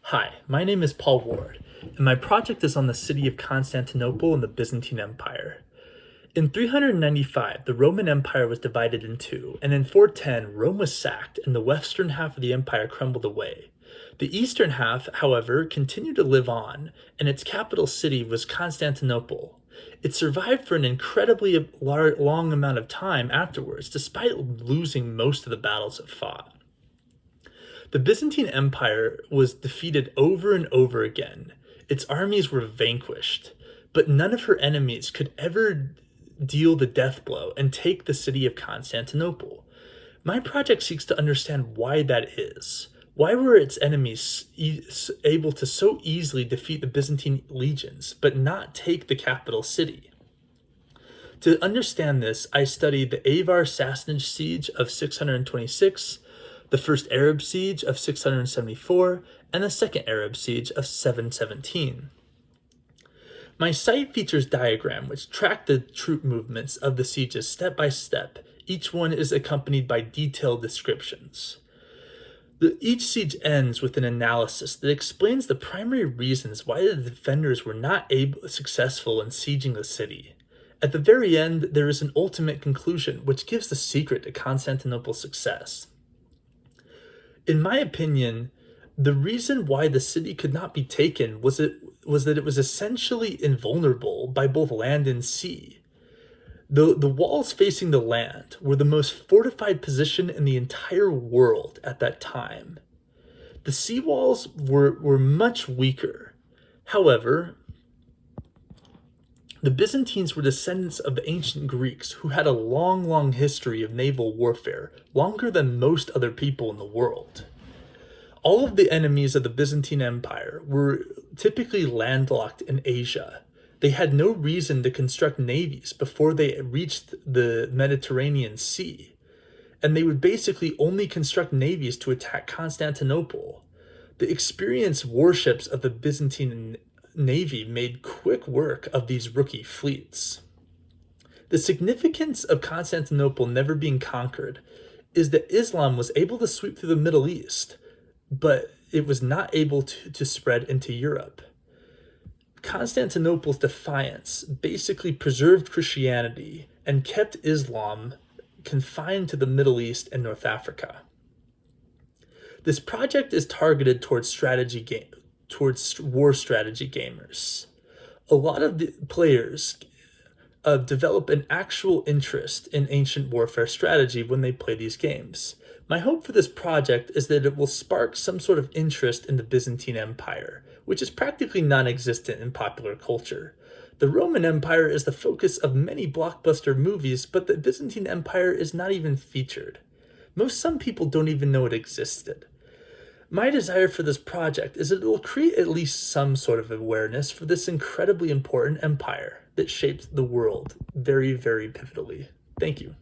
Hi, my name is Paul Ward, and my project is on the city of Constantinople in the Byzantine Empire. In 395, the Roman Empire was divided in two, and in 410, Rome was sacked and the western half of the empire crumbled away. The eastern half, however, continued to live on, and its capital city was Constantinople. It survived for an incredibly long amount of time afterwards, despite losing most of the battles it fought. The Byzantine Empire was defeated over and over again. Its armies were vanquished, but none of her enemies could ever deal the death blow and take the city of Constantinople. My project seeks to understand why that is. Why were its enemies able to so easily defeat the Byzantine legions, but not take the capital city? To understand this, I studied the Avar Sassanid siege of 626, the First Arab Siege of 674, and the Second Arab Siege of 717. My site features diagram which track the troop movements of the sieges step by step. Each one is accompanied by detailed descriptions. Each siege ends with an analysis that explains the primary reasons why the defenders were not successful in sieging the city. At the very end, there is an ultimate conclusion which gives the secret to Constantinople's success. In my opinion, the reason why the city could not be taken was that it was essentially invulnerable by both land and sea. The walls facing the land were the most fortified position in the entire world at that time. The sea walls were much weaker. However, the Byzantines were descendants of the ancient Greeks who had a long history of naval warfare, longer than most other people in the world. All of the enemies of the Byzantine Empire were typically landlocked in Asia. They had no reason to construct navies before they reached the Mediterranean Sea, and they would basically only construct navies to attack Constantinople. The experienced warships of the Byzantine Navy made quick work of these rookie fleets. The significance of Constantinople never being conquered is that Islam was able to sweep through the Middle East, but it was not able to spread into Europe. Constantinople's defiance basically preserved Christianity and kept Islam confined to the Middle East and North Africa. This project is targeted towards war strategy gamers. A lot of the players develop an actual interest in ancient warfare strategy when they play these games. My hope for this project is that it will spark some sort of interest in the Byzantine Empire, which is practically non-existent in popular culture. The Roman Empire is the focus of many blockbuster movies, but the Byzantine Empire is not even featured. Some people don't even know it existed. My desire for this project is that it will create at least some sort of awareness for this incredibly important empire that shaped the world very pivotally. Thank you.